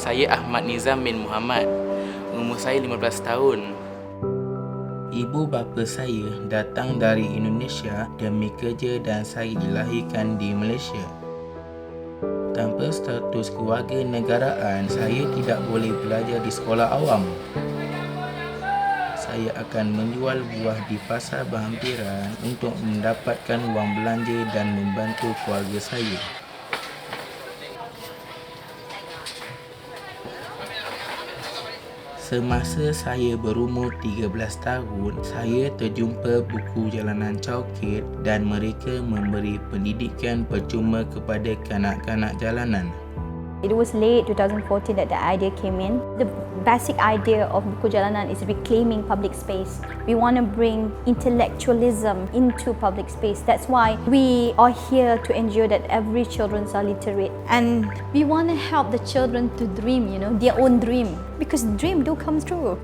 saya Ahmad Nizam bin Muhammad. Umur saya 15 tahun. Ibu bapa saya datang dari Indonesia demi kerja dan saya dilahirkan di Malaysia. Tanpa status kewarganegaraan, saya tidak boleh belajar di sekolah awam. Saya akan menjual buah di pasar berhampiran untuk mendapatkan wang belanja dan membantu keluarga saya. Semasa saya berumur 13 tahun, saya terjumpa Buku Jalanan Chow Kit dan mereka memberi pendidikan percuma kepada kanak-kanak jalanan. It was late 2014 that the idea came in. The basic idea of Buku Jalanan is reclaiming public space. We want to bring intellectualism into public space. That's why we are here to ensure that every children are literate. And we want to help the children to dream, their own dream. Because dream do come true.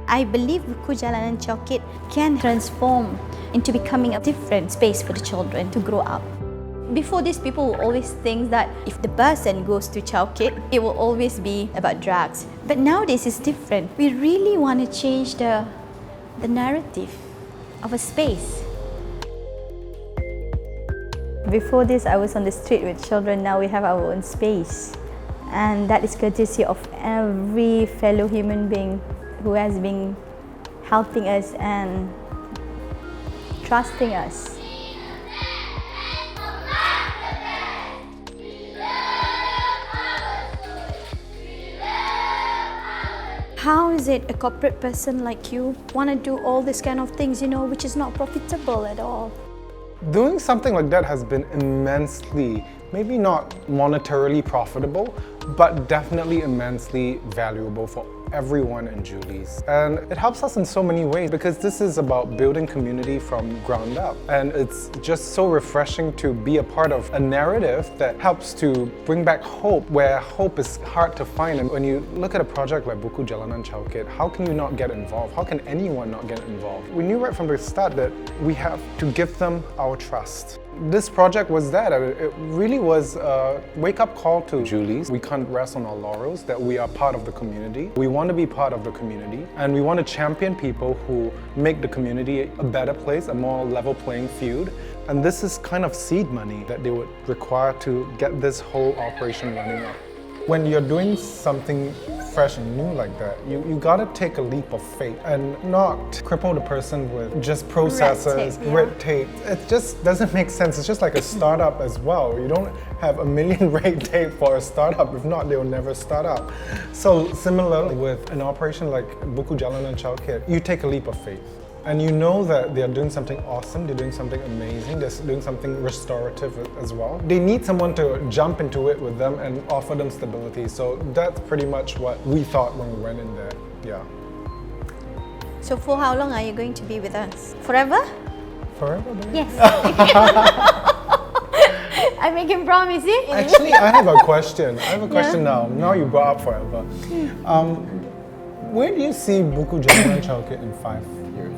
I believe Buku Jalanan Chow Kit can transform into becoming a different space for the children to grow up. Before this, people will always think that if the person goes to Chow Kit, it will always be about drugs. But nowadays it's different. We really want to change the narrative of a space. Before this, I was on the street with children. Now we have our own space. And that is courtesy of every fellow human being who has been helping us and trusting us. How is it a corporate person like you want to do all this kind of things, which is not profitable at all? Doing something like that has been immensely, maybe not monetarily profitable, but definitely immensely valuable for everyone in Julie's. And it helps us in so many ways because this is about building community from ground up. And it's just so refreshing to be a part of a narrative that helps to bring back hope where hope is hard to find. And when you look at a project like Buku Jalanan Chow Kit, how can you not get involved? How can anyone not get involved? We knew right from the start that we have to give them our trust. This project was that. It really was a wake-up call to Julie's. We can't rest on our laurels that we are part of the community. We want to be part of the community, and we want to champion people who make the community a better place, a more level playing field. And this is kind of seed money that they would require to get this whole operation running up. When you're doing something fresh and new like that, you gotta take a leap of faith and not cripple the person with just processes, red tape. It just doesn't make sense. It's just like a startup as well. You don't have a million red tape for a startup. If not, they'll never start up. So similarly with an operation like Buku Jalanan Chow Kit, you take a leap of faith. And you know that they're doing something awesome, they're doing something amazing, they're doing something restorative as well. They need someone to jump into it with them and offer them stability. So that's pretty much what we thought when we went in there. Yeah. So for how long are you going to be with us? Forever? Forever, baby? Yes. I make him promise, see? Actually, I have a question. Now. Now you brought up forever. Where do you see Buku Jalanan Chow Kit in 5 years?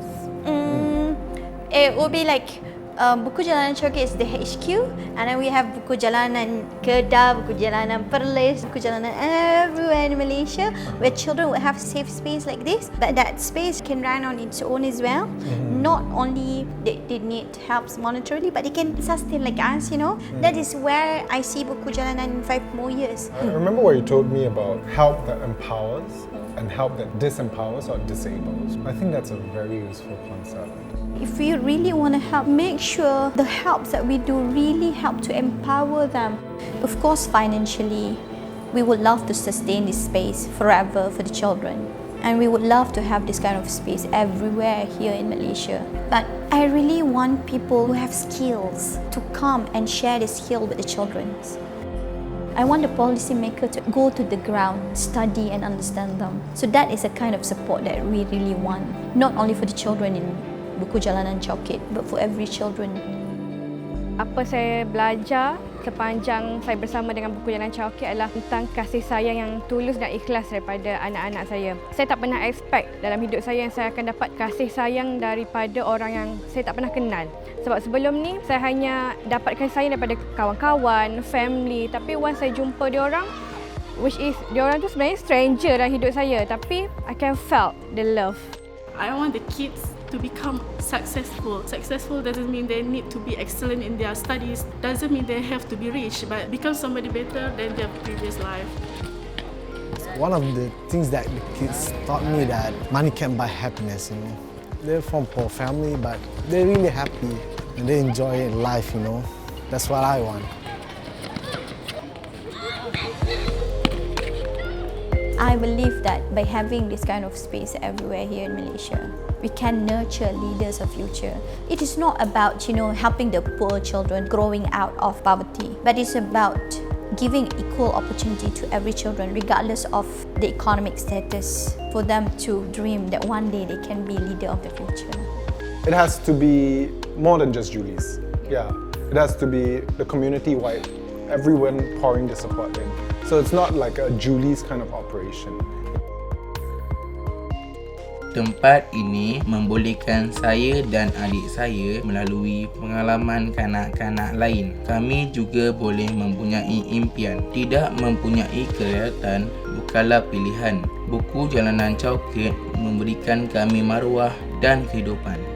It will be like Buku Jalanan Chow Kit is the HQ, and then we have Buku Jalanan Kedah, Buku Jalanan Perlis, Buku Jalanan everywhere in Malaysia where children will have safe space like this. But that space can run on its own as well. Not only they need help monetarily, but they can sustain like us, That is where I see Buku Jalanan in 5 more years. I remember what you told me about help that empowers and help that disempowers or disables. I think that's a very useful concept. If we really want to help, make sure the helps that we do really help to empower them. Of course, financially, we would love to sustain this space forever for the children. And we would love to have this kind of space everywhere here in Malaysia. But I really want people who have skills to come and share this skill with the children. I want the policymaker to go to the ground, study and understand them. So that is a kind of support that we really want. Not only for the children in Buku Jalanan Chow Kit, but for every children. Apa saya belajar sepanjang saya bersama dengan Buku Jalanan Chow Kit adalah tentang kasih sayang yang tulus dan ikhlas daripada anak-anak saya. Saya tak pernah expect dalam hidup saya yang saya akan dapat kasih sayang daripada orang yang saya tak pernah kenal. Sebab sebelum ni saya hanya dapat kasih sayang daripada kawan-kawan, family, tapi once saya jumpa dia orang, which is diorang tu sebenarnya stranger dalam hidup saya, tapi I can felt the love. I want the kids to become successful. Successful doesn't mean they need to be excellent in their studies, doesn't mean they have to be rich, but become somebody better than their previous life. One of the things that the kids taught me that money can't buy happiness, They're from poor family, but they're really happy and they enjoy life, That's what I want. I believe that by having this kind of space everywhere here in Malaysia, we can nurture leaders of future. It is not about, helping the poor children growing out of poverty, but it's about giving equal opportunity to every children, regardless of the economic status, for them to dream that one day they can be leader of the future. It has to be more than just Julie's. Yeah, it has to be the community-wide, everyone pouring the support in. So it's not like a Julie's kind of operation. Tempat ini membolehkan saya dan adik saya melalui pengalaman kanak-kanak lain. Kami juga boleh mempunyai impian. Tidak mempunyai kelihatan bukanlah pilihan. Buku Jalanan Chow Kit memberikan kami maruah dan kehidupan.